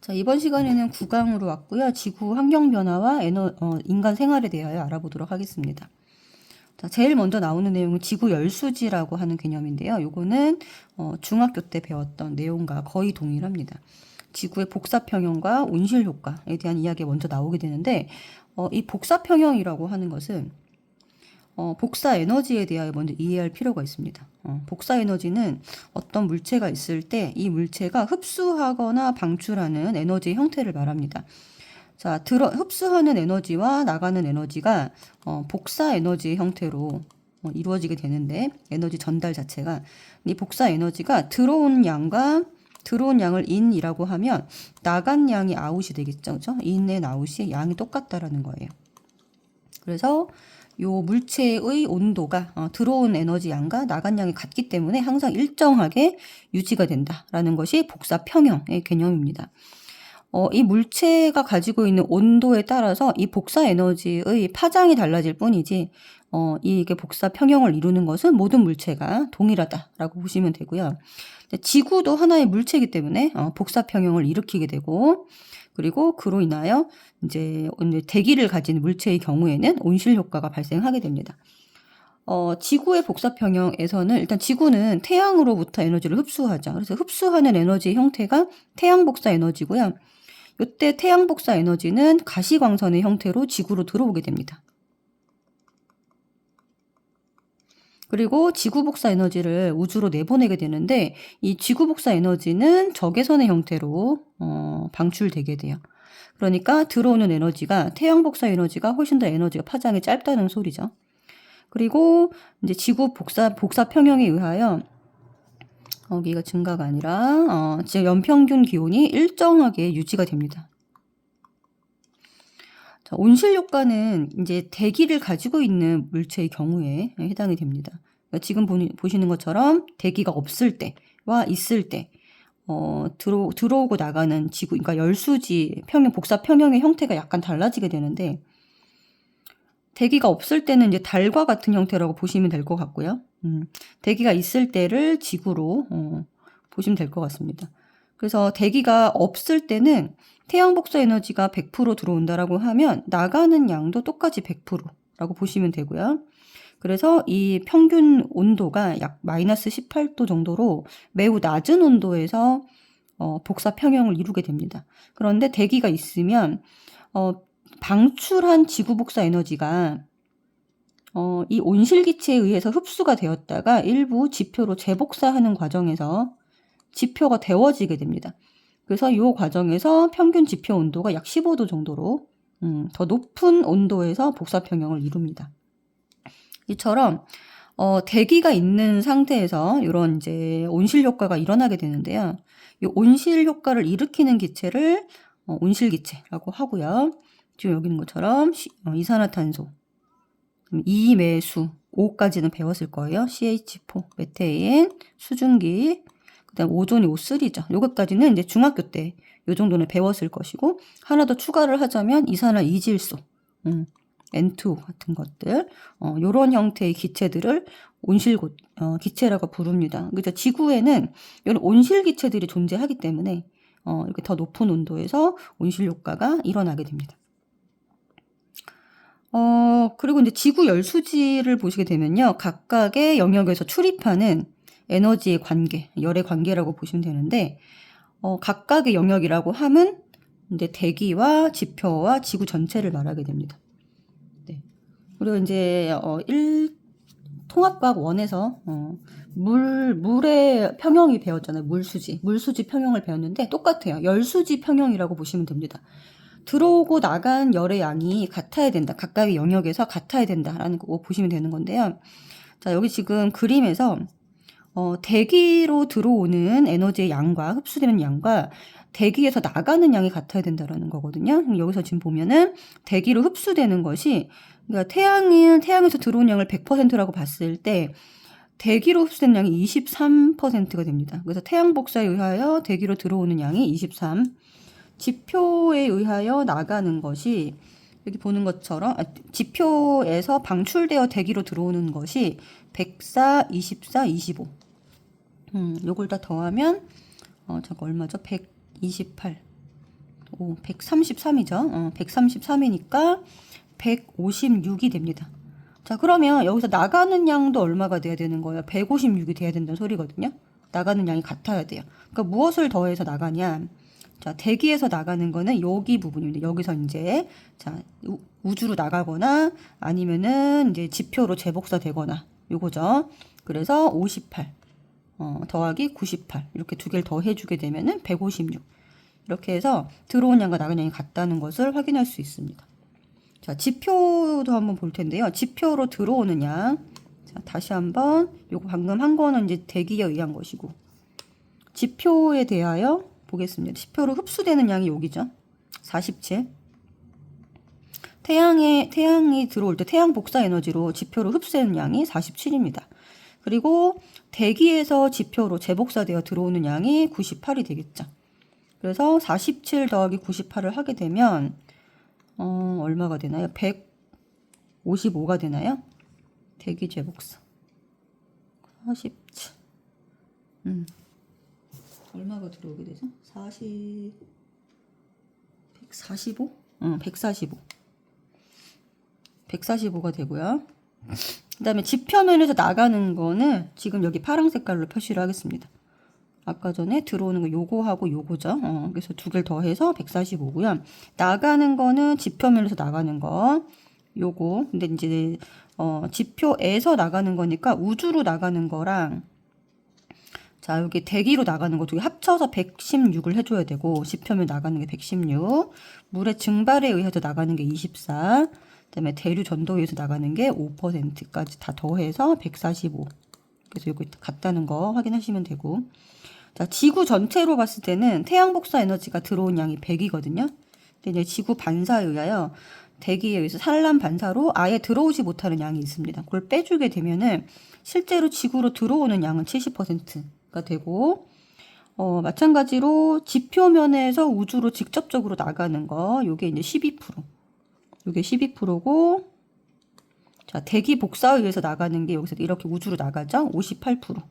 자, 이번 시간에는 9강으로 왔고요. 지구 환경 변화와 인간 생활에 대하여 알아보도록 하겠습니다. 자, 제일 먼저 나오는 내용은 지구 열수지라고 하는 개념인데요. 요거는 중학교 때 배웠던 내용과 거의 동일합니다. 지구의 복사평형과 온실 효과에 대한 이야기가 먼저 나오게 되는데, 이 복사평형이라고 하는 것은 복사 에너지에 대하여 먼저 이해할 필요가 있습니다. 복사 에너지는 어떤 물체가 있을 때 이 물체가 흡수하거나 방출하는 에너지의 형태를 말합니다. 자, 흡수하는 에너지와 나가는 에너지가 복사 에너지의 형태로 이루어지게 되는데, 에너지 전달 자체가, 이 복사 에너지가 들어온 양을 인이라고 하면 나간 양이 아웃이 되겠죠. 그죠? 인 앤 아웃이 양이 똑같다라는 거예요. 그래서 요 물체의 온도가 들어온 에너지 양과 나간 양이 같기 때문에 항상 일정하게 유지가 된다라는 것이 복사 평형의 개념입니다. 이 물체가 가지고 있는 온도에 따라서 이 복사 에너지의 파장이 달라질 뿐이지, 이게 복사 평형을 이루는 것은 모든 물체가 동일하다라고 보시면 되고요. 지구도 하나의 물체이기 때문에 복사 평형을 일으키게 되고, 그리고 그로 인하여 이제 대기를 가진 물체의 경우에는 온실 효과가 발생하게 됩니다. 지구의 복사 평형에서는 일단 지구는 태양으로부터 에너지를 흡수하죠. 그래서 흡수하는 에너지의 형태가 태양 복사 에너지고요. 이때 태양 복사 에너지는 가시광선의 형태로 지구로 들어오게 됩니다. 그리고 지구 복사 에너지를 우주로 내보내게 되는데, 이 지구 복사 에너지는 적외선의 형태로 방출되게 돼요. 그러니까 들어오는 에너지가, 태양 복사 에너지가 훨씬 더 에너지가 파장이 짧다는 소리죠. 그리고 이제 지구 복사 평형에 의하여 여기가 증가가 아니라 연평균 기온이 일정하게 유지가 됩니다. 자, 온실 효과는 이제 대기를 가지고 있는 물체의 경우에 해당이 됩니다. 그러니까 지금 보시는 것처럼 대기가 없을 때와 있을 때 들어오고 나가는 지구, 그러니까 열수지 복사 평형의 형태가 약간 달라지게 되는데, 대기가 없을 때는 이제 달과 같은 형태라고 보시면 될 것 같고요. 대기가 있을 때를 지구로 보시면 될 것 같습니다. 그래서 대기가 없을 때는 태양 복사 에너지가 100% 들어온다라고 하면 나가는 양도 똑같이 100%라고 보시면 되고요. 그래서 이 평균 온도가 약 마이너스 18도 정도로 매우 낮은 온도에서 복사 평형을 이루게 됩니다. 그런데 대기가 있으면 방출한 지구 복사 에너지가 이 온실기체에 의해서 흡수가 되었다가 일부 지표로 재복사하는 과정에서 지표가 데워지게 됩니다. 그래서 이 과정에서 평균 지표 온도가 약 15도 정도로 더 높은 온도에서 복사 평형을 이룹니다. 이처럼 대기가 있는 상태에서 이런 이제 온실 효과가 일어나게 되는데요. 이 온실 효과를 일으키는 기체를 온실기체라고 하고요. 지금 여기 있는 것처럼 이산화탄소, 이매수, O까지는 배웠을 거예요. CH4, 메테인, 수증기, 그다음 오존이 O3죠. 요것까지는 이제 중학교 때 요 정도는 배웠을 것이고, 하나 더 추가를 하자면 이산화이질소, N2O 같은 것들, 요런 형태의 기체들을 온실 기체라고 부릅니다. 그래서 지구에는 이런 온실 기체들이 존재하기 때문에 이렇게 더 높은 온도에서 온실 효과가 일어나게 됩니다. 그리고 이제 지구 열수지를 보시게 되면요, 각각의 영역에서 출입하는 에너지의 관계, 열의 관계라고 보시면 되는데, 각각의 영역이라고 함은 이제 대기와 지표와 지구 전체를 말하게 됩니다. 네. 그리고 이제 통합과학 1에서 물의 평형이 배웠잖아요. 물수지 평형을 배웠는데 똑같아요. 열수지 평형이라고 보시면 됩니다. 들어오고 나간 열의 양이 같아야 된다. 각각의 영역에서 같아야 된다라는 거 보시면 되는 건데요. 자, 여기 지금 그림에서 대기로 들어오는 에너지의 양과 흡수되는 양과 대기에서 나가는 양이 같아야 된다라는 거거든요. 여기서 지금 보면은 대기로 흡수되는 것이, 그러니까 태양에서 들어온 양을 100%라고 봤을 때 대기로 흡수된 양이 23%가 됩니다. 그래서 태양 복사에 의하여 대기로 들어오는 양이 23, 지표에 의하여 나가는 것이, 여기 보는 것처럼 지표에서 방출되어 대기로 들어오는 것이 104, 24, 25. 요걸 다 더하면 잠깐 얼마죠? 128. 133이죠. 133이니까 156이 됩니다. 자, 그러면 여기서 나가는 양도 얼마가 돼야 되는 거예요? 156이 돼야 된다는 소리거든요. 나가는 양이 같아야 돼요. 그러니까 무엇을 더해서 나가냐? 자, 대기에서 나가는 거는 여기 부분입니다. 여기서 이제 자, 우주로 나가거나 아니면은 이제 지표로 재복사 되거나 요거죠. 그래서 58 더하기 98 이렇게 두 개를 더해주게 되면은 156 이렇게 해서 들어온 양과 나간 양이 같다는 것을 확인할 수 있습니다. 자, 지표도 한번 볼 텐데요. 지표로 들어오는 양. 자, 다시 한번 요거 방금 한 거는 이제 대기에 의한 것이고 지표에 대하여 보겠습니다. 지표로 흡수되는 양이 여기죠. 47. 태양이 들어올 때 태양 복사 에너지로 지표로 흡수되는 양이 47입니다. 그리고 대기에서 지표로 재복사되어 들어오는 양이 98이 되겠죠. 그래서 47 더하기 98을 하게 되면 얼마가 되나요? 155가 되나요? 대기 재복사 47 얼마가 들어오게 되죠? 145? 145 145가 되고요. 그 다음에 지표면에서 나가는 거는 지금 여기 파란 색깔로 표시를 하겠습니다. 아까 전에 들어오는 거 요거하고 요거죠. 그래서 두 개를 더해서 145고요. 나가는 거는 지표면에서 나가는 거 요거. 근데 이제 지표에서 나가는 거니까 우주로 나가는 거랑 자, 여기 대기로 나가는 거 두 개 합쳐서 116을 해줘야 되고 지표면 나가는 게 116 물의 증발에 의해서 나가는 게 24 그다음에 대류 전도에 의해서 나가는 게 5%까지 다 더해서 145 그래서 이거 같다는 거 확인하시면 되고 자, 지구 전체로 봤을 때는 태양 복사 에너지가 들어온 양이 100이거든요. 근데 이제 지구 반사에 의하여 대기에 의해서 산란 반사로 아예 들어오지 못하는 양이 있습니다. 그걸 빼주게 되면은 실제로 지구로 들어오는 양은 70%가 되고 마찬가지로 지표면에서 우주로 직접적으로 나가는 거 요게 이제 12%. 요게 12%고 자, 대기 복사에 의해서 나가는 게 여기서 이렇게 우주로 나가죠. 58%.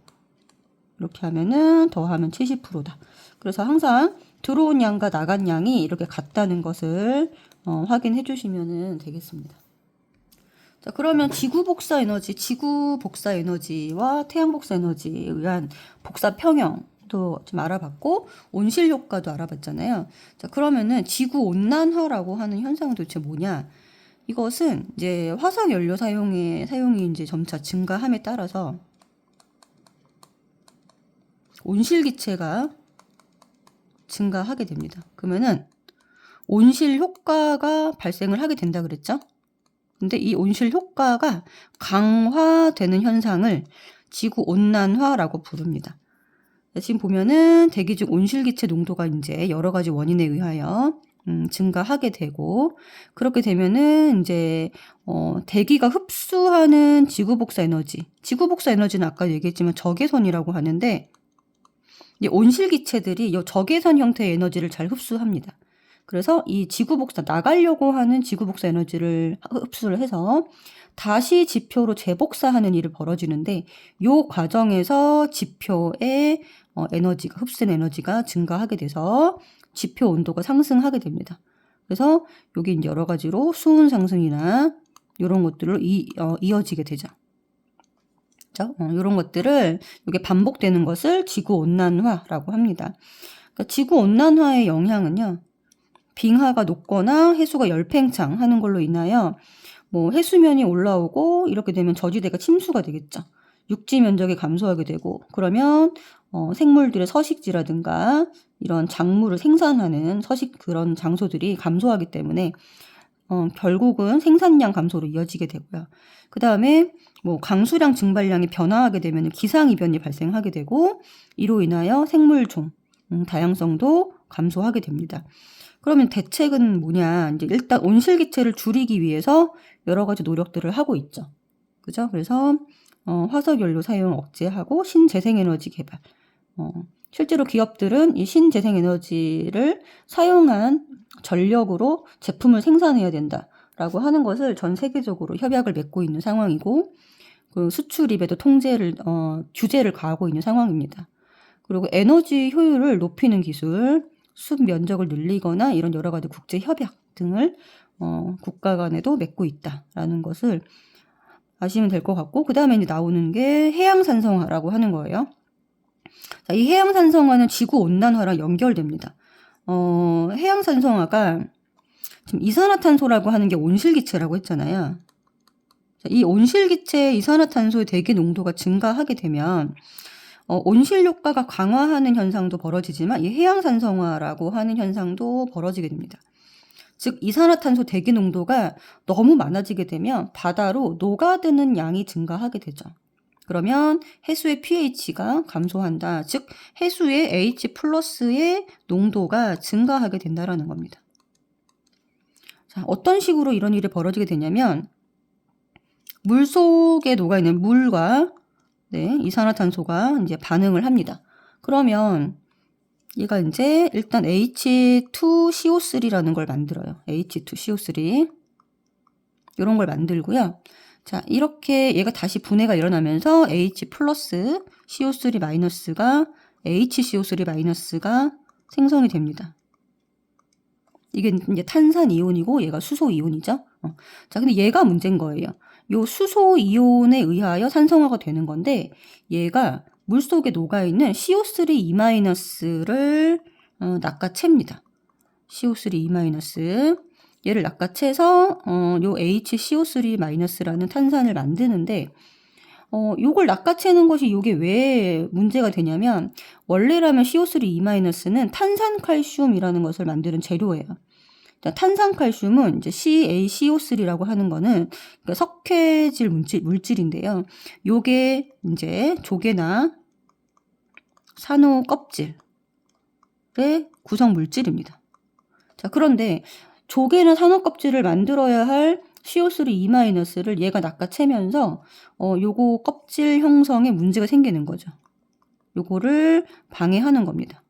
이렇게 하면은 더하면 70%다. 그래서 항상 들어온 양과 나간 양이 이렇게 같다는 것을 확인해 주시면 되겠습니다. 자, 그러면 지구 복사 에너지와 태양 복사 에너지에 의한 복사 평형도 좀 알아봤고 온실 효과도 알아봤잖아요. 자, 그러면은 지구 온난화라고 하는 현상은 도대체 뭐냐? 이것은 이제 화석 연료 사용이 이제 점차 증가함에 따라서 온실 기체가 증가하게 됩니다. 그러면은 온실 효과가 발생을 하게 된다 그랬죠? 근데 이 온실 효과가 강화되는 현상을 지구 온난화라고 부릅니다. 지금 보면은 대기 중 온실 기체 농도가 이제 여러 가지 원인에 의하여 증가하게 되고 그렇게 되면은 이제 대기가 흡수하는 지구 복사 에너지는 아까 얘기했지만 적외선이라고 하는데 이 온실 기체들이 이 적외선 형태의 에너지를 잘 흡수합니다. 그래서 이 지구 복사 나가려고 하는 지구 복사 에너지를 흡수를 해서 다시 지표로 재복사하는 일이 벌어지는데 이 과정에서 지표의 에너지가 흡수된 에너지가 증가하게 돼서 지표 온도가 상승하게 됩니다. 그래서 여기 이제 여러 가지로 수온 상승이나 이런 것들로 이어지게 되죠. 이런 것들을 이게 반복되는 것을 지구 온난화라고 합니다. 그러니까 지구 온난화의 영향은요. 빙하가 녹거나 해수가 열팽창하는 걸로 인하여 뭐 해수면이 올라오고 이렇게 되면 저지대가 침수가 되겠죠. 육지 면적이 감소하게 되고 그러면 생물들의 서식지라든가 이런 작물을 생산하는 그런 장소들이 감소하기 때문에 결국은 생산량 감소로 이어지게 되고요. 그 다음에 뭐 강수량 증발량이 변화하게 되면 기상이변이 발생하게 되고 이로 인하여 생물종 다양성도 감소하게 됩니다. 그러면 대책은 뭐냐? 이제 일단 온실기체를 줄이기 위해서 여러 가지 노력들을 하고 있죠. 그죠? 그래서 화석연료 사용 억제하고 신재생에너지 개발. 실제로 기업들은 이 신재생에너지를 사용한 전력으로 제품을 생산해야 된다라고 하는 것을 전 세계적으로 협약을 맺고 있는 상황이고 그 수출입에도 규제를 가하고 있는 상황입니다. 그리고 에너지 효율을 높이는 기술, 숲 면적을 늘리거나 이런 여러 가지 국제 협약 등을 국가 간에도 맺고 있다라는 것을 아시면 될 것 같고, 그 다음에 이제 나오는 게 해양산성화라고 하는 거예요. 자, 이 해양산성화는 지구온난화랑 연결됩니다. 해양산성화가 지금 이산화탄소라고 하는 게 온실기체라고 했잖아요. 자, 이 온실기체 이산화탄소의 대기 농도가 증가하게 되면 온실 효과가 강화하는 현상도 벌어지지만 이 해양산성화라고 하는 현상도 벌어지게 됩니다. 즉 이산화탄소 대기 농도가 너무 많아지게 되면 바다로 녹아드는 양이 증가하게 되죠. 그러면 해수의 pH가 감소한다. 즉 해수의 H+의 농도가 증가하게 된다라는 겁니다. 자, 어떤 식으로 이런 일이 벌어지게 되냐면 물 속에 녹아있는 물과 이산화탄소가 이제 반응을 합니다. 그러면 얘가 이제 일단 H2CO3라는 걸 만들어요. H2CO3 이런 걸 만들고요. 자, 이렇게 얘가 다시 분해가 일어나면서 H 플러스 CO3 마이너스가 HCO3 마이너스가 생성이 됩니다. 이게 이제 탄산 이온이고 얘가 수소 이온이죠. 자, 근데 얘가 문제인 거예요. 요 수소 이온에 의하여 산성화가 되는 건데 얘가 물속에 녹아있는 CO3-를 낚아챕니다. CO3- 얘를 낚아채서 요 HCO3-라는 탄산을 만드는데 요걸 낚아채는 것이 요게 왜 문제가 되냐면 원래라면 CO3-는 탄산칼슘이라는 것을 만드는 재료예요. 탄산칼슘은 이제 CaCO3라고 하는 거는 그러니까 석회질 물질인데요. 요게 이제 조개나 산호 껍질의 구성 물질입니다. 자, 그런데 조개나 산호 껍질을 만들어야 할 CO3-를 얘가 낚아채면서 요거 껍질 형성에 문제가 생기는 거죠. 요거를 방해하는 겁니다.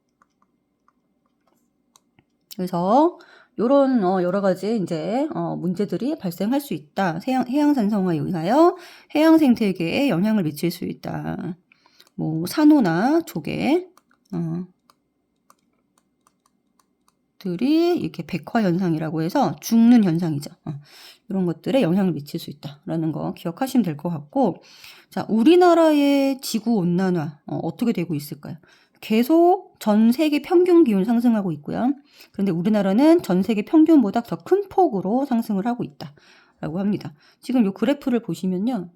그래서 요런 여러 가지 이제 문제들이 발생할 수 있다. 해양산성화에 의하여 해양 생태계에 영향을 미칠 수 있다. 뭐 산호나 조개 들이 이렇게 백화 현상이라고 해서 죽는 현상이죠. 이런 것들에 영향을 미칠 수 있다라는 거 기억하시면 될 것 같고, 자, 우리나라의 지구 온난화 어떻게 되고 있을까요? 계속 전 세계 평균 기온 상승하고 있고요. 그런데 우리나라는 전 세계 평균보다 더 큰 폭으로 상승을 하고 있다라고 합니다. 지금 이 그래프를 보시면요.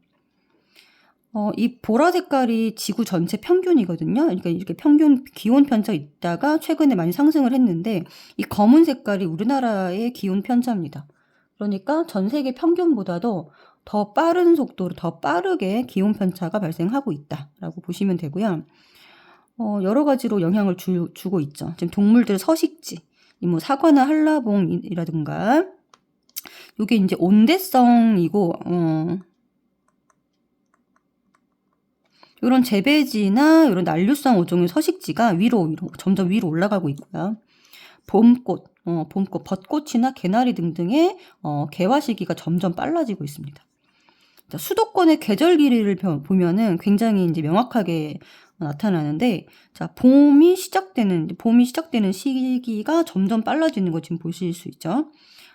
이 보라 색깔이 지구 전체 평균이거든요. 그러니까 이렇게 평균 기온 편차 있다가 최근에 많이 상승을 했는데 이 검은 색깔이 우리나라의 기온 편차입니다. 그러니까 전 세계 평균보다도 더 빠른 속도로 더 빠르게 기온 편차가 발생하고 있다라고 보시면 되고요. 여러 가지로 영향을 주고 있죠. 지금 동물들 서식지, 뭐 사과나 한라봉이라든가 이게 이제 온대성이고 이런 재배지나 이런 난류성 어종의 서식지가 위로 점점 위로 올라가고 있고요. 봄꽃, 벚꽃이나 개나리 등등의 개화 시기가 점점 빨라지고 있습니다. 자, 수도권의 계절 길이를 보면은 굉장히 이제 명확하게 나타나는데, 자, 봄이 시작되는 시기가 점점 빨라지는 거 지금 보실 수 있죠.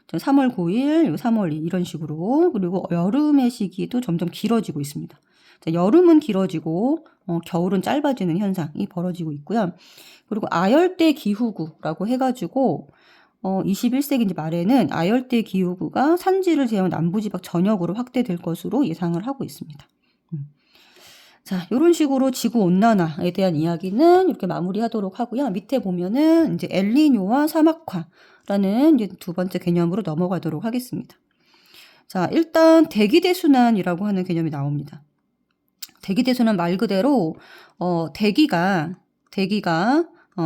3월 9일, 3월 2일 이런 식으로, 그리고 여름의 시기도 점점 길어지고 있습니다. 자, 여름은 길어지고 겨울은 짧아지는 현상이 벌어지고 있고요. 그리고 아열대 기후구라고 해가지고 21세기 이제 말에는 아열대 기후구가 산지를 제외한 남부지방 전역으로 확대될 것으로 예상을 하고 있습니다. 자, 이런 식으로 지구 온난화에 대한 이야기는 이렇게 마무리하도록 하고요. 밑에 보면은 이제 엘니뇨와 사막화라는 이제 두 번째 개념으로 넘어가도록 하겠습니다. 자, 일단 대기대순환이라고 하는 개념이 나옵니다. 대기대순환 말 그대로 대기가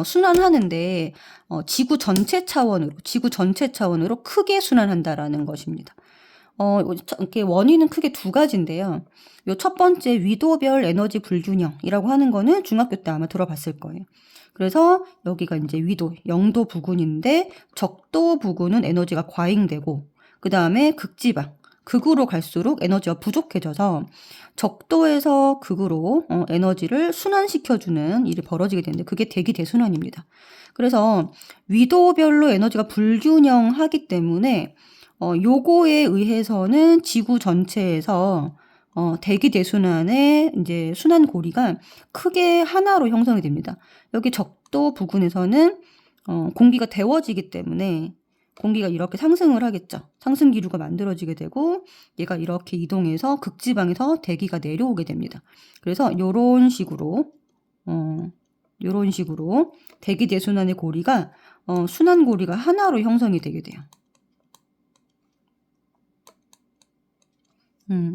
순환하는데 지구 전체 차원으로 크게 순환한다라는 것입니다. 이렇게 원인은 크게 두 가지인데요. 요 첫 번째 위도별 에너지 불균형이라고 하는 거는 중학교 때 아마 들어봤을 거예요. 그래서 여기가 이제 위도, 영도 부근인데 적도 부근은 에너지가 과잉되고 그 다음에 극지방, 극으로 갈수록 에너지가 부족해져서 적도에서 극으로 에너지를 순환시켜주는 일이 벌어지게 되는데 그게 대기 대순환입니다. 그래서 위도별로 에너지가 불균형하기 때문에 요거에 의해서는 지구 전체에서 대기 대순환의 이제 순환 고리가 크게 하나로 형성이 됩니다. 여기 적도 부근에서는 공기가 데워지기 때문에 공기가 이렇게 상승을 하겠죠. 상승 기류가 만들어지게 되고 얘가 이렇게 이동해서 극지방에서 대기가 내려오게 됩니다. 그래서 요런 식으로 대기 대순환의 고리가 순환 고리가 하나로 형성이 되게 돼요.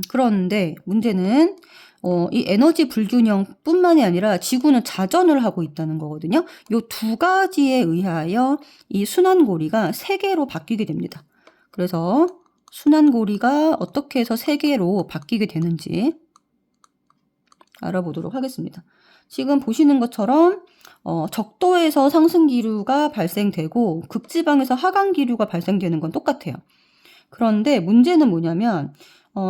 그런데 문제는 이 에너지 불균형뿐만이 아니라 지구는 자전을 하고 있다는 거거든요. 요 두 가지에 의하여 이 순환고리가 세 개로 바뀌게 됩니다. 그래서 순환고리가 어떻게 해서 세 개로 바뀌게 되는지 알아보도록 하겠습니다. 지금 보시는 것처럼 적도에서 상승 기류가 발생되고 극지방에서 하강 기류가 발생되는 건 똑같아요. 그런데 문제는 뭐냐면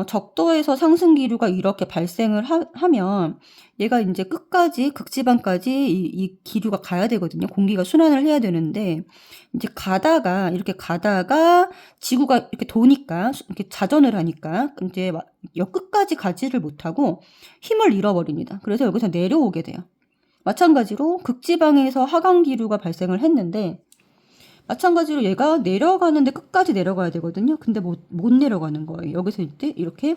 적도에서 상승 기류가 이렇게 발생을 하면 얘가 이제 끝까지 극지방까지 이 기류가 가야 되거든요. 공기가 순환을 해야 되는데 이제 이렇게 가다가 지구가 이렇게 도니까 이렇게 자전을 하니까 이제 끝까지 가지를 못하고 힘을 잃어버립니다. 그래서 여기서 내려오게 돼요. 마찬가지로 극지방에서 하강 기류가 발생을 했는데 마찬가지로 얘가 내려가는데 끝까지 내려가야 되거든요. 근데 못 내려가는 거예요. 여기서 이때 이렇게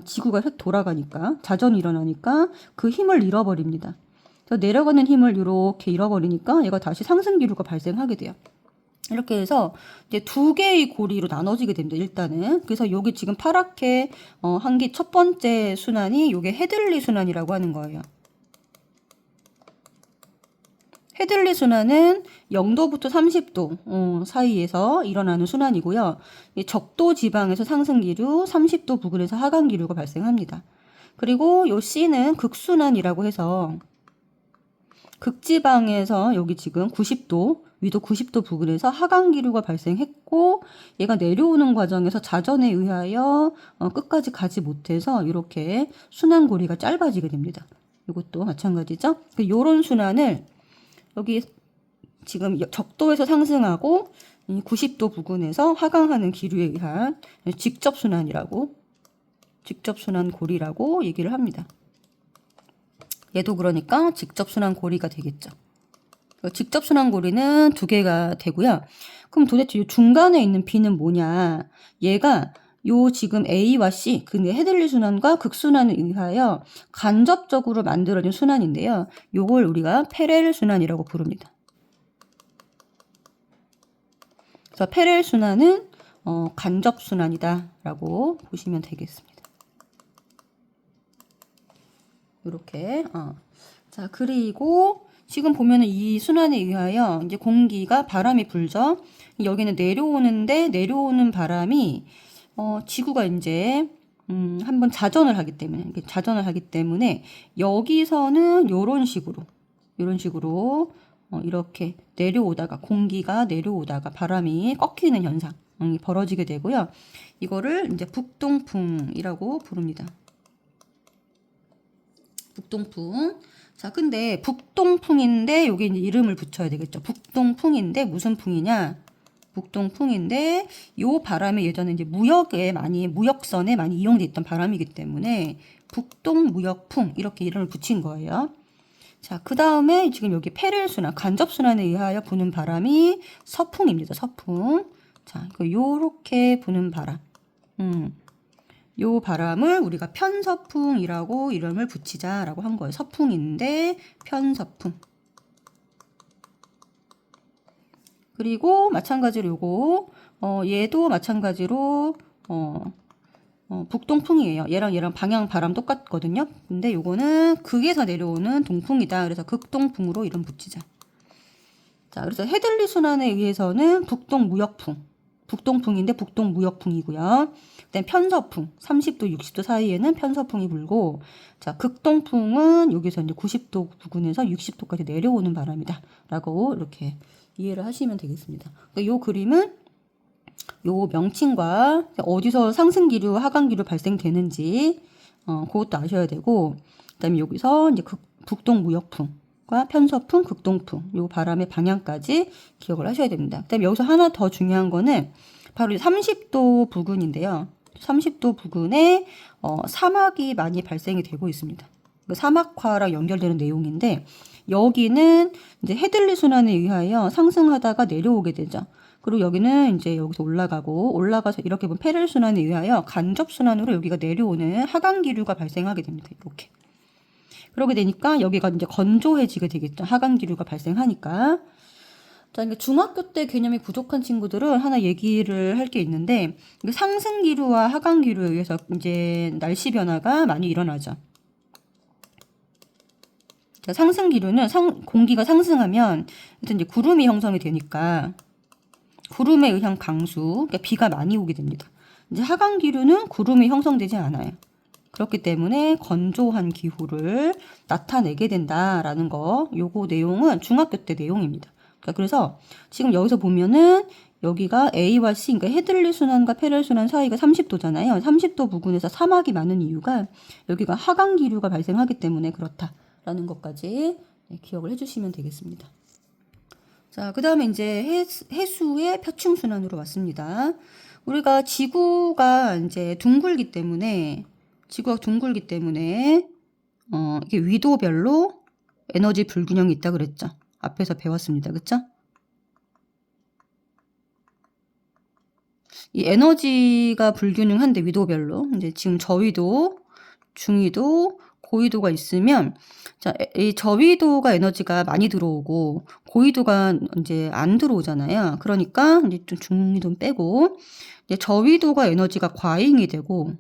지구가 돌아가니까 자전이 일어나니까 그 힘을 잃어버립니다. 그래서 내려가는 힘을 이렇게 잃어버리니까 얘가 다시 상승 기류가 발생하게 돼요. 이렇게 해서 이제 두 개의 고리로 나눠지게 됩니다. 일단은 그래서 여기 지금 파랗게 한 게 첫 번째 순환이 요게 헤들리 순환이라고 하는 거예요. 헤들리 순환은 0도부터 30도 사이에서 일어나는 순환이고요. 적도 지방에서 상승 기류, 30도 부근에서 하강 기류가 발생합니다. 그리고 요 C는 극순환이라고 해서 극지방에서 여기 지금 90도, 위도 90도 부근에서 하강 기류가 발생했고 얘가 내려오는 과정에서 자전에 의하여 끝까지 가지 못해서 이렇게 순환고리가 짧아지게 됩니다. 이것도 마찬가지죠. 요런 순환을 여기 지금 적도에서 상승하고 90도 부근에서 하강하는 기류에 의한 직접순환 고리라고 얘기를 합니다. 얘도 그러니까 직접순환 고리가 되겠죠. 직접순환 고리는 두 개가 되고요. 그럼 도대체 이 중간에 있는 B는 뭐냐? 얘가 요 지금 A와 C, 근데 헤들리 순환과 극순환에 의하여 간접적으로 만들어진 순환인데요. 요걸 우리가 페렐 순환이라고 부릅니다. 그래서 페렐 순환은 간접 순환이다라고 보시면 되겠습니다. 이렇게 자 그리고 지금 보면은 이 순환에 의하여 이제 공기가 바람이 불죠. 여기는 내려오는 바람이 지구가 이제 한번 자전을 하기 때문에 여기서는 요런 식으로 이렇게 공기가 내려오다가 바람이 꺾이는 현상이 벌어지게 되고요. 이거를 이제 북동풍이라고 부릅니다. 북동풍. 자, 근데 북동풍인데 여기 이제 이름을 붙여야 되겠죠. 북동풍인데 무슨 풍이냐? 북동풍인데 요 바람이 예전에 이제 무역선에 많이 이용돼 있던 바람이기 때문에 북동무역풍 이렇게 이름을 붙인 거예요. 자, 그 다음에 지금 여기 페렐 순환, 간접 순환에 의하여 부는 바람이 서풍입니다. 서풍. 자, 요렇게 부는 바람. 요 바람을 우리가 편서풍이라고 이름을 붙이자라고 한 거예요. 서풍인데 편서풍. 그리고 마찬가지로 얘도 마찬가지로 북동풍이에요. 얘랑 방향 바람 똑같거든요. 근데 요거는 극에서 내려오는 동풍이다. 그래서 극동풍으로 이름 붙이자. 자, 그래서 헤들리 순환에 의해서는 북동풍인데 북동무역풍이고요. 그다음 편서풍, 30도, 60도 사이에는 편서풍이 불고, 자, 극동풍은 여기서 이제 90도 부근에서 60도까지 내려오는 바람이다라고 이렇게 이해를 하시면 되겠습니다. 그러니까 이 그림은 요 명칭과 어디서 상승기류, 하강기류 발생되는지 그것도 아셔야 되고, 그다음에 여기서 이제 북동무역풍과 편서풍, 극동풍 요 바람의 방향까지 기억을 하셔야 됩니다. 그다음에 여기서 하나 더 중요한 거는 바로 30도 부근인데요. 30도 부근에 사막이 많이 발생이 되고 있습니다. 사막화랑 연결되는 내용인데 여기는 이제 헤들리 순환에 의하여 상승하다가 내려오게 되죠. 그리고 여기는 이제 여기서 올라가서 이렇게 보면 페렐 순환에 의하여 간접 순환으로 여기가 내려오는 하강 기류가 발생하게 됩니다. 이렇게. 그러게 되니까 여기가 이제 건조해지게 되겠죠. 하강 기류가 발생하니까. 자, 그러니까 중학교 때 개념이 부족한 친구들은 하나 얘기를 할 게 있는데 상승 기류와 하강 기류에 의해서 이제 날씨 변화가 많이 일어나죠. 자, 상승 기류는 공기가 상승하면 일단 이제 구름이 형성이 되니까 구름에 의한 강수, 그러니까 비가 많이 오게 됩니다. 이제 하강 기류는 구름이 형성되지 않아요. 그렇기 때문에 건조한 기후를 나타내게 된다라는 거, 요거 내용은 중학교 때 내용입니다. 그래서 지금 여기서 보면은 여기가 A와 C, 그러니까 헤들리 순환과 페렐 순환 사이가 30도잖아요. 30도 부근에서 사막이 많은 이유가 여기가 하강 기류가 발생하기 때문에 그렇다라는 것까지 기억을 해주시면 되겠습니다. 자, 그 다음에 이제 해수의 표층 순환으로 왔습니다. 우리가 지구가 둥글기 때문에 이게 위도별로 에너지 불균형이 있다 그랬죠. 앞에서 배웠습니다. 그쵸? 이 에너지가 불균형한데 위도별로 이제 지금 저위도, 중위도, 고위도가 있으면 자, 이 저위도가 에너지가 많이 들어오고 고위도가 이제 안 들어오잖아요. 그러니까 이제 좀 중위도 빼고 이제 저위도가 에너지가 과잉이 되고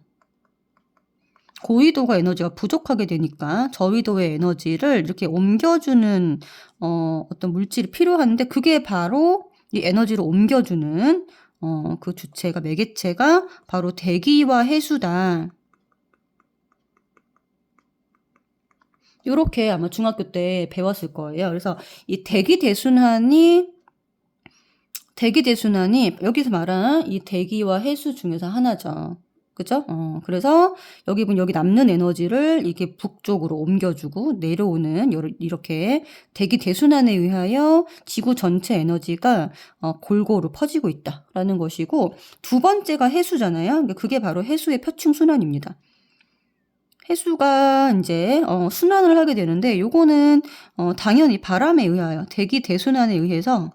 고위도가 에너지가 부족하게 되니까 저위도의 에너지를 이렇게 옮겨주는 어떤 물질이 필요한데 그게 바로 이 에너지를 옮겨주는 그 주체가 매개체가 바로 대기와 해수다. 요렇게 아마 중학교 때 배웠을 거예요. 그래서 이 대기대순환이 여기서 말하는 이 대기와 해수 중에서 하나죠. 그죠? 그래서 여기 보면 여기 남는 에너지를 이렇게 북쪽으로 옮겨주고 내려오는 이렇게 대기 대순환에 의하여 지구 전체 에너지가 골고루 퍼지고 있다라는 것이고 두 번째가 해수잖아요. 그러니까 그게 바로 해수의 표층 순환입니다. 해수가 이제 순환을 하게 되는데 요거는 당연히 바람에 의하여 대기 대순환에 의해서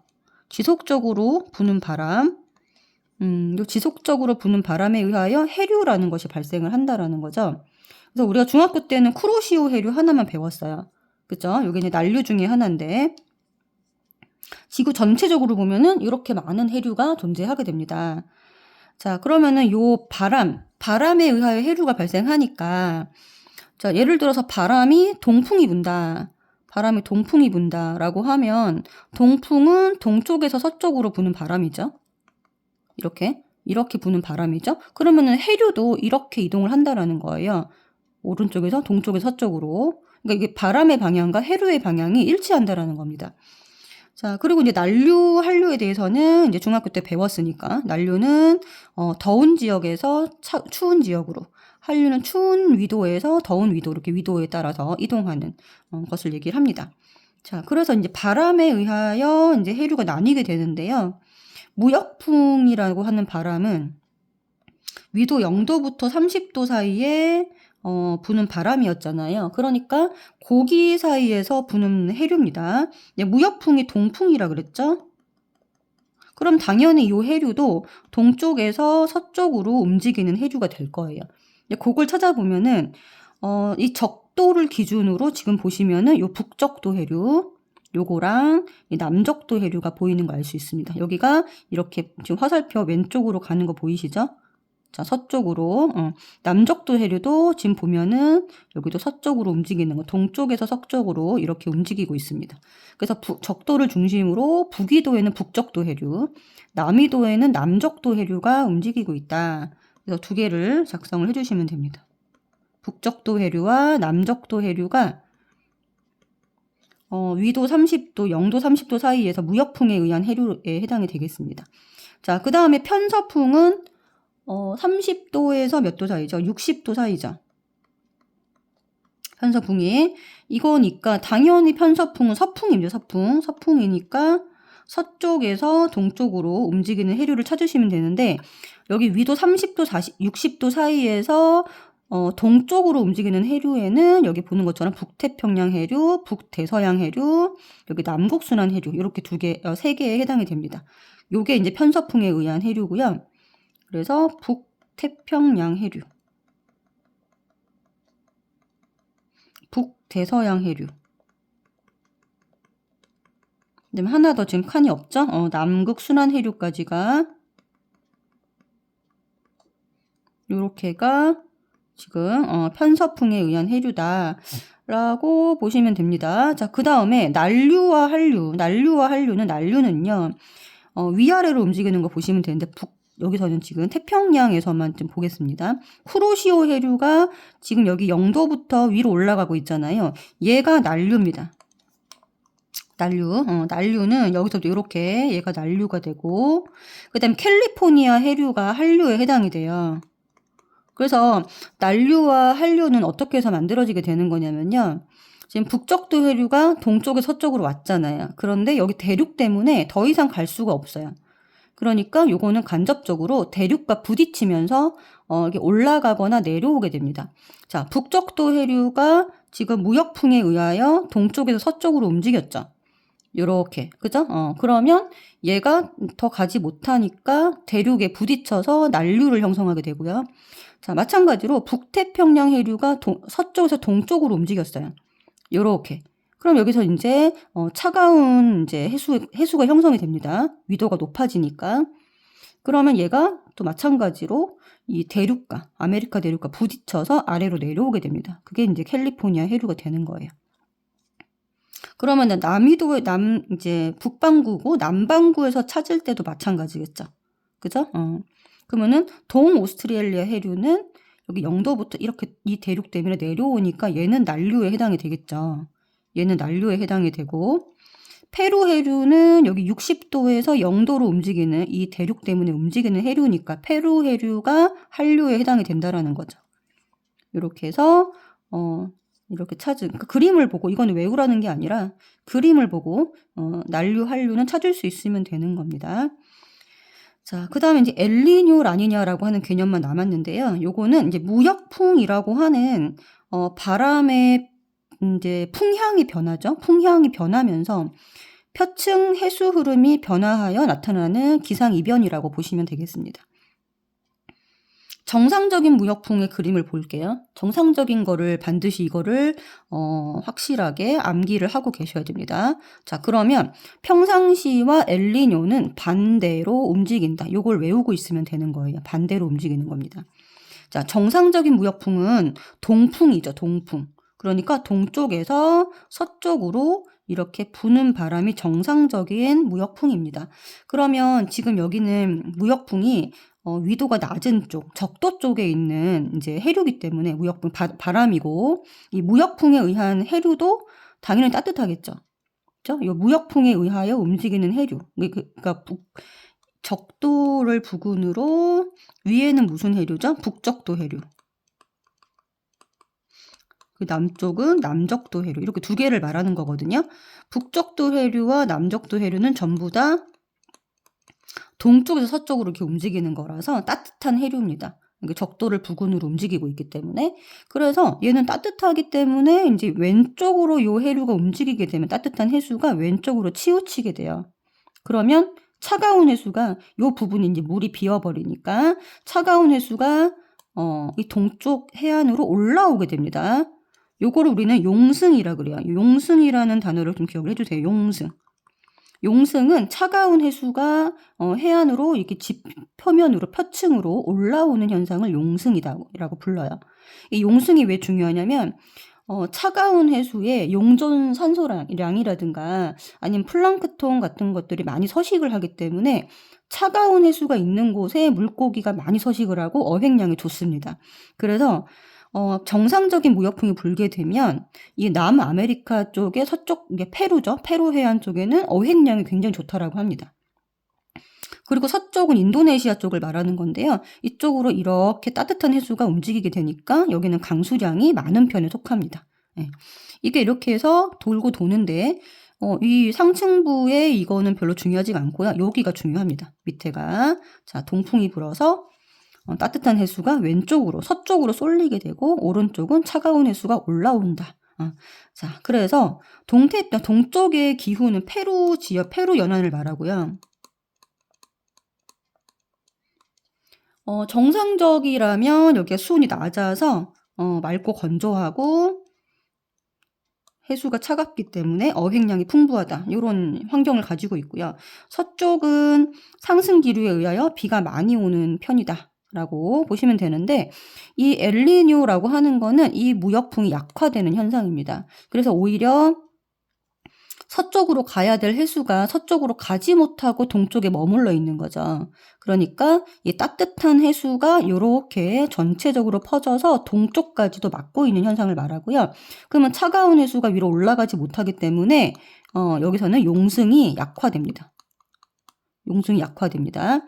지속적으로 부는 바람 요 지속적으로 부는 바람에 의하여 해류라는 것이 발생을 한다라는 거죠. 그래서 우리가 중학교 때는 쿠로시오 해류 하나만 배웠어요. 그죠? 요게 이제 난류 중에 하나인데 지구 전체적으로 보면은 이렇게 많은 해류가 존재하게 됩니다. 자, 그러면은 요 바람에 의하여 해류가 발생하니까 자, 예를 들어서 바람이 동풍이 분다라고 하면 동풍은 동쪽에서 서쪽으로 부는 바람이죠. 이렇게 부는 바람이죠. 그러면은 해류도 이렇게 이동을 한다라는 거예요. 오른쪽에서 동쪽에서 서쪽으로. 그러니까 이게 바람의 방향과 해류의 방향이 일치한다라는 겁니다. 자, 그리고 이제 난류, 한류에 대해서는 이제 중학교 때 배웠으니까 난류는 더운 지역에서 추운 지역으로, 한류는 추운 위도에서 더운 위도 이렇게 위도에 따라서 이동하는 것을 얘기를 합니다. 자, 그래서 이제 바람에 의하여 이제 해류가 나뉘게 되는데요. 무역풍이라고 하는 바람은 위도 0도부터 30도 사이에 부는 바람이었잖아요. 그러니까 고기 사이에서 부는 해류입니다. 무역풍이 동풍이라 그랬죠? 그럼 당연히 이 해류도 동쪽에서 서쪽으로 움직이는 해류가 될 거예요. 그걸 찾아보면은 이 적도를 기준으로 지금 보시면은 이 북적도 해류 요거랑 이 남적도 해류가 보이는 거 알 수 있습니다. 여기가 이렇게 지금 화살표 왼쪽으로 가는 거 보이시죠? 자, 서쪽으로 남적도 해류도 지금 보면은 여기도 서쪽으로 움직이는 거 동쪽에서 서쪽으로 이렇게 움직이고 있습니다. 그래서 적도를 중심으로 북위도에는 북적도 해류, 남위도에는 남적도 해류가 움직이고 있다. 그래서 두 개를 작성을 해주시면 됩니다. 북적도 해류와 남적도 해류가 위도 30도, 영도 30도 사이에서 무역풍에 의한 해류에 해당이 되겠습니다. 자, 그 다음에 편서풍은 30도에서 몇 도 사이죠? 60도 사이죠. 편서풍이. 이거니까 당연히 편서풍은 서풍입니다. 서풍. 서풍이니까 서쪽에서 동쪽으로 움직이는 해류를 찾으시면 되는데 여기 위도 30도, 60도 사이에서 동쪽으로 움직이는 해류에는 여기 보는 것처럼 북태평양 해류, 북대서양 해류, 여기 남극순환 해류 이렇게 세 개에 해당이 됩니다. 요게 이제 편서풍에 의한 해류고요. 그래서 북태평양 해류, 북대서양 해류. 그다음에 하나 더 지금 칸이 없죠? 남극순환 해류까지가 요렇게가 지금 편서풍에 의한 해류다라고 보시면 됩니다. 자, 그 다음에 난류와 한류. 난류는요. 위아래로 움직이는 거 보시면 되는데 여기서는 지금 태평양에서만 좀 보겠습니다. 쿠로시오 해류가 지금 여기 영도부터 위로 올라가고 있잖아요. 얘가 난류입니다. 난류는 여기서도 이렇게 얘가 난류가 되고 그 다음에 캘리포니아 해류가 한류에 해당이 돼요. 그래서 난류와 한류는 어떻게 해서 만들어지게 되는 거냐면요. 지금 북적도 해류가 동쪽에 서쪽으로 왔잖아요. 그런데 여기 대륙 때문에 더 이상 갈 수가 없어요. 그러니까 요거는 간접적으로 대륙과 부딪히면서 이게 올라가거나 내려오게 됩니다. 자, 북적도 해류가 지금 무역풍에 의하여 동쪽에서 서쪽으로 움직였죠. 요렇게. 그죠? 그러면 얘가 더 가지 못하니까 대륙에 부딪혀서 난류를 형성하게 되고요. 자, 마찬가지로 북태평양 해류가 서쪽에서 동쪽으로 움직였어요. 요렇게. 그럼 여기서 이제 차가운 이제 해수가 형성이 됩니다. 위도가 높아지니까. 그러면 얘가 또 마찬가지로 이 대륙과 아메리카 대륙과 부딪혀서 아래로 내려오게 됩니다. 그게 이제 캘리포니아 해류가 되는 거예요. 그러면 남위도의 이제 북반구고 남반구에서 찾을 때도 마찬가지겠죠. 그죠? 그러면은 동오스트레일리아 해류는 여기 영도부터 이렇게 이 대륙 때문에 내려오니까 얘는 난류에 해당이 되겠죠. 얘는 난류에 해당이 되고 페루 해류는 여기 60도에서 0도로 움직이는 이 대륙 때문에 움직이는 해류니까 페루 해류가 한류에 해당이 된다라는 거죠. 이렇게 해서 이렇게 찾은 그러니까 그림을 보고 이거는 외우라는 게 아니라 그림을 보고 난류, 한류는 찾을 수 있으면 되는 겁니다. 자, 그 다음에 이제 엘니뇨, 라니냐라고 하는 개념만 남았는데요. 요거는 이제 무역풍이라고 하는 바람의 이제 풍향이 변하죠. 풍향이 변하면서 표층 해수 흐름이 변화하여 나타나는 기상 이변이라고 보시면 되겠습니다. 정상적인 무역풍의 그림을 볼게요. 정상적인 거를 반드시 이거를 확실하게 암기를 하고 계셔야 됩니다. 자, 그러면 평상시와 엘니뇨는 반대로 움직인다. 요걸 외우고 있으면 되는 거예요. 반대로 움직이는 겁니다. 자, 정상적인 무역풍은 동풍이죠. 동풍. 그러니까 동쪽에서 서쪽으로 이렇게 부는 바람이 정상적인 무역풍입니다. 그러면 지금 여기는 무역풍이 위도가 낮은 쪽, 적도 쪽에 있는 이제 해류이기 때문에 무역풍 바람이고 이 무역풍에 의한 해류도 당연히 따뜻하겠죠. 그렇죠? 이 무역풍에 의하여 움직이는 해류. 그러니까 적도를 부근으로 위에는 무슨 해류죠? 북적도 해류. 그 남쪽은 남적도 해류. 이렇게 두 개를 말하는 거거든요. 북적도 해류와 남적도 해류는 전부 다 동쪽에서 서쪽으로 이렇게 움직이는 거라서 따뜻한 해류입니다. 적도를 부근으로 움직이고 있기 때문에. 그래서 얘는 따뜻하기 때문에 이제 왼쪽으로 이 해류가 움직이게 되면 따뜻한 해수가 왼쪽으로 치우치게 돼요. 그러면 차가운 해수가 이 부분이 이제 물이 비어버리니까 차가운 해수가 이 동쪽 해안으로 올라오게 됩니다. 요거를 우리는 용승이라 그래요. 용승이라는 단어를 좀 기억을 해주세요. 용승. 용승은 차가운 해수가 해안으로 이렇게 표면으로 표층으로 올라오는 현상을 용승이라고 불러요. 이 용승이 왜 중요하냐면 차가운 해수에 용존 산소량이라든가 아니면 플랑크톤 같은 것들이 많이 서식을 하기 때문에 차가운 해수가 있는 곳에 물고기가 많이 서식을 하고 어획량이 좋습니다. 그래서 정상적인 무역풍이 불게 되면 이 남아메리카 쪽의 서쪽, 이게 페루죠. 페루 해안 쪽에는 어획량이 굉장히 좋다라고 합니다. 그리고 서쪽은 인도네시아 쪽을 말하는 건데요. 이쪽으로 이렇게 따뜻한 해수가 움직이게 되니까 여기는 강수량이 많은 편에 속합니다. 예. 이게 이렇게 해서 돌고 도는데 이 상층부에 이거는 별로 중요하지가 않고요. 여기가 중요합니다. 밑에가. 자, 동풍이 불어서 따뜻한 해수가 왼쪽으로 서쪽으로 쏠리게 되고 오른쪽은 차가운 해수가 올라온다. 자, 그래서 동쪽의 기후는 페루 지역, 페루 연안을 말하고요. 정상적이라면 여기가 수온이 낮아서 맑고 건조하고 해수가 차갑기 때문에 어획량이 풍부하다. 이런 환경을 가지고 있고요. 서쪽은 상승 기류에 의하여 비가 많이 오는 편이다. 라고 보시면 되는데 이 엘니뇨라고 하는 거는 이 무역풍이 약화되는 현상입니다. 그래서 오히려 서쪽으로 가야 될 해수가 서쪽으로 가지 못하고 동쪽에 머물러 있는 거죠. 그러니까 이 따뜻한 해수가 이렇게 전체적으로 퍼져서 동쪽까지도 막고 있는 현상을 말하고요. 그러면 차가운 해수가 위로 올라가지 못하기 때문에 여기서는 용승이 약화됩니다. 용승이 약화됩니다.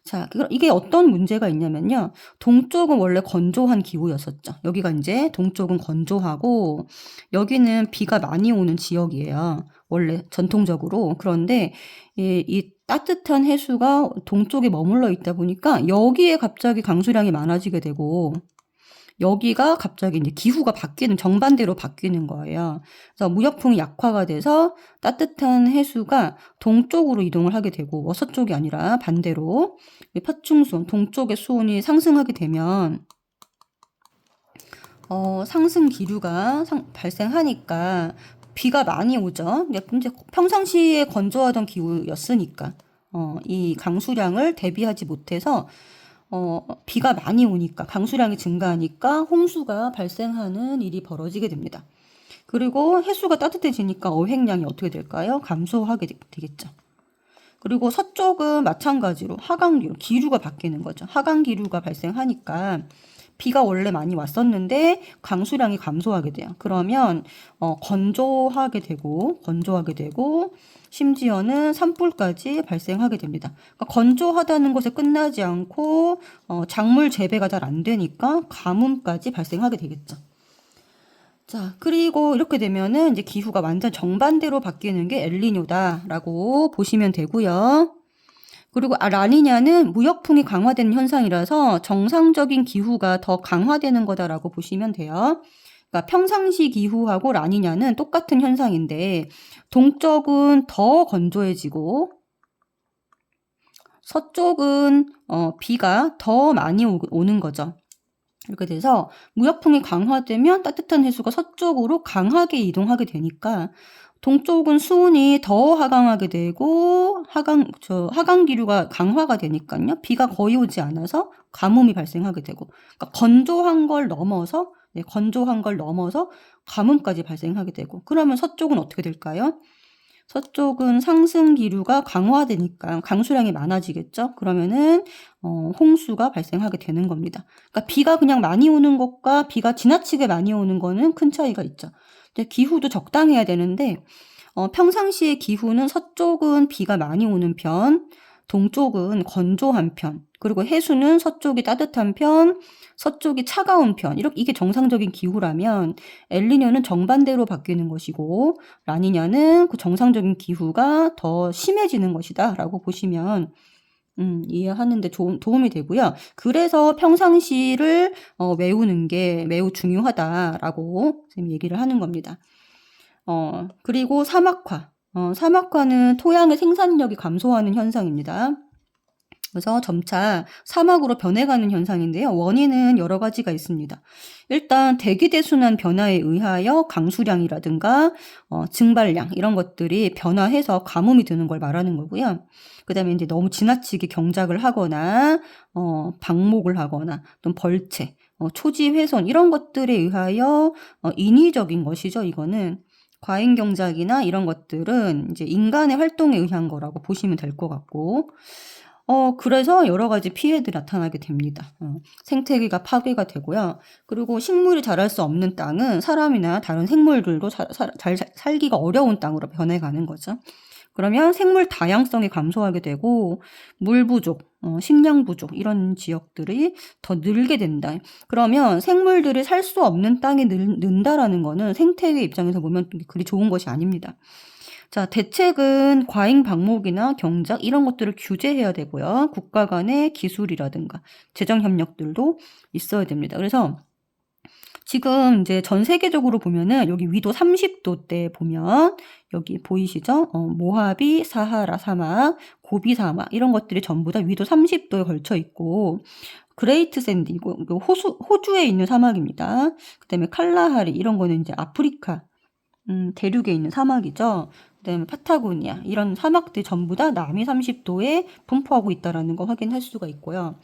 자, 이게 어떤 문제가 있냐면요. 동쪽은 원래 건조한 기후였었죠. 여기가 이제 동쪽은 건조하고 여기는 비가 많이 오는 지역이에요. 원래 전통적으로. 그런데 이 따뜻한 해수가 동쪽에 머물러 있다 보니까 여기에 갑자기 강수량이 많아지게 되고 여기가 갑자기 이제 기후가 바뀌는 정반대로 바뀌는 거예요. 그래서 무역풍이 약화가 돼서 따뜻한 해수가 동쪽으로 이동을 하게 되고 서쪽이 아니라 반대로 파충수온 동쪽의 수온이 상승하게 되면 상승 기류가 발생하니까 비가 많이 오죠. 이제 평상시에 건조하던 기후였으니까 이 강수량을 대비하지 못해서 비가 많이 오니까 강수량이 증가하니까 홍수가 발생하는 일이 벌어지게 됩니다. 그리고 해수가 따뜻해지니까 어획량이 어떻게 될까요? 감소하게 되겠죠. 그리고 서쪽은 마찬가지로 하강기류, 기류가 바뀌는 거죠. 하강기류가 발생하니까 비가 원래 많이 왔었는데 강수량이 감소하게 돼요. 그러면 건조하게 되고 심지어는 산불까지 발생하게 됩니다. 그러니까 건조하다는 것에 끝나지 않고 작물 재배가 잘 안 되니까 가뭄까지 발생하게 되겠죠. 자, 그리고 이렇게 되면은 이제 기후가 완전 정반대로 바뀌는 게 엘니뇨다라고 보시면 되고요. 그리고 라니냐는 무역풍이 강화되는 현상이라서 정상적인 기후가 더 강화되는 거다라고 보시면 돼요. 그러니까 평상시 기후하고 라니냐는 똑같은 현상인데 동쪽은 더 건조해지고 서쪽은 비가 더 많이 오는 거죠. 이렇게 돼서 무역풍이 강화되면 따뜻한 해수가 서쪽으로 강하게 이동하게 되니까 동쪽은 수온이 더 하강하게 되고 하강 기류가 강화가 되니까요. 비가 거의 오지 않아서 가뭄이 발생하게 되고 그러니까 건조한 걸 넘어서 가뭄까지 발생하게 되고 그러면 서쪽은 어떻게 될까요? 서쪽은 상승 기류가 강화되니까 강수량이 많아지겠죠. 그러면은 홍수가 발생하게 되는 겁니다. 그러니까 비가 그냥 많이 오는 것과 비가 지나치게 많이 오는 거는 큰 차이가 있죠. 기후도 적당해야 되는데 평상시의 기후는 서쪽은 비가 많이 오는 편, 동쪽은 건조한 편, 그리고 해수는 서쪽이 따뜻한 편, 서쪽이 차가운 편. 이게 정상적인 기후라면 엘니뇨는 정반대로 바뀌는 것이고 라니냐는 그 정상적인 기후가 더 심해지는 것이다 라고 보시면 이해하는데 도움이 되고요. 그래서 평상시를 외우는 게 매우 중요하다라고 선생님이 얘기를 하는 겁니다. 그리고 사막화. 사막화는 토양의 생산력이 감소하는 현상입니다. 그래서 점차 사막으로 변해가는 현상인데요. 원인은 여러 가지가 있습니다. 일단 대기대순환 변화에 의하여 강수량이라든가 증발량 이런 것들이 변화해서 가뭄이 드는 걸 말하는 거고요. 그 다음에 이제 너무 지나치게 경작을 하거나 방목을 하거나 또 벌채, 초지 훼손 이런 것들에 의하여 인위적인 것이죠. 이거는 과잉 경작이나 이런 것들은 이제 인간의 활동에 의한 거라고 보시면 될 것 같고 그래서 여러 가지 피해들이 나타나게 됩니다. 생태계가 파괴가 되고요. 그리고 식물이 자랄 수 없는 땅은 사람이나 다른 생물들도 잘 살기가 어려운 땅으로 변해가는 거죠. 그러면 생물 다양성이 감소하게 되고 물 부족, 식량 부족 이런 지역들이 더 늘게 된다. 그러면 생물들이 살 수 없는 땅이 는다라는 거는 생태계 입장에서 보면 그리 좋은 것이 아닙니다. 자, 대책은 과잉 방목이나 경작 이런 것들을 규제해야 되고요. 국가 간의 기술이라든가 재정 협력들도 있어야 됩니다. 그래서 지금 이제 전 세계적으로 보면은 여기 위도 30도대 보면 여기 보이시죠? 모하비, 사하라 사막, 고비 사막 이런 것들이 전부 다 위도 30도에 걸쳐 있고 그레이트 샌디 이거 호주에 있는 사막입니다. 그다음에 칼라하리 이런 거는 이제 아프리카 대륙에 있는 사막이죠. 그다음에 파타고니아 이런 사막들 전부 다 남위 30도에 분포하고 있다라는 거 확인할 수가 있고요.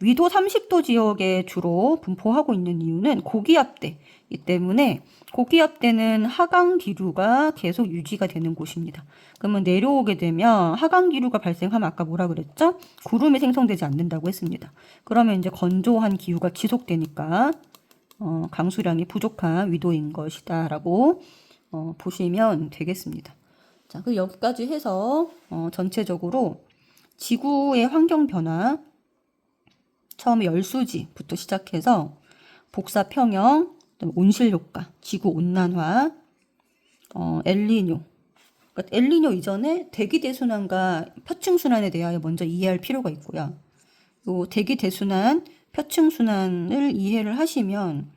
위도 30도 지역에 주로 분포하고 있는 이유는 고기압대이기 때문에 고기압대는 하강 기류가 계속 유지가 되는 곳입니다. 그러면 내려오게 되면 하강 기류가 발생하면 아까 뭐라 그랬죠? 구름이 생성되지 않는다고 했습니다. 그러면 이제 건조한 기후가 지속되니까 강수량이 부족한 위도인 것이다라고 보시면 되겠습니다. 자, 그 여기까지 해서 전체적으로 지구의 환경 변화, 처음에 열수지부터 시작해서 복사 평형, 온실 효과, 지구 온난화, 엘니뇨. 그러니까 엘니뇨 이전에 대기 대순환과 표층 순환에 대하여 먼저 이해할 필요가 있고요. 요 대기 대순환, 표층 순환을 이해를 하시면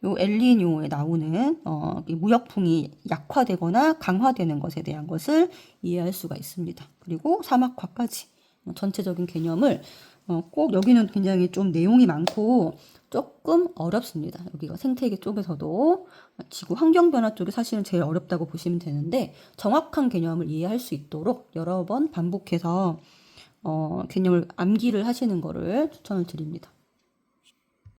요 엘니뇨에 나오는 무역풍이 약화되거나 강화되는 것에 대한 것을 이해할 수가 있습니다. 그리고 사막화까지 전체적인 개념을 꼭 여기는 굉장히 좀 내용이 많고 조금 어렵습니다. 여기가 생태계 쪽에서도 지구 환경 변화 쪽이 사실은 제일 어렵다고 보시면 되는데 정확한 개념을 이해할 수 있도록 여러 번 반복해서 개념을 암기를 하시는 거를 추천을 드립니다.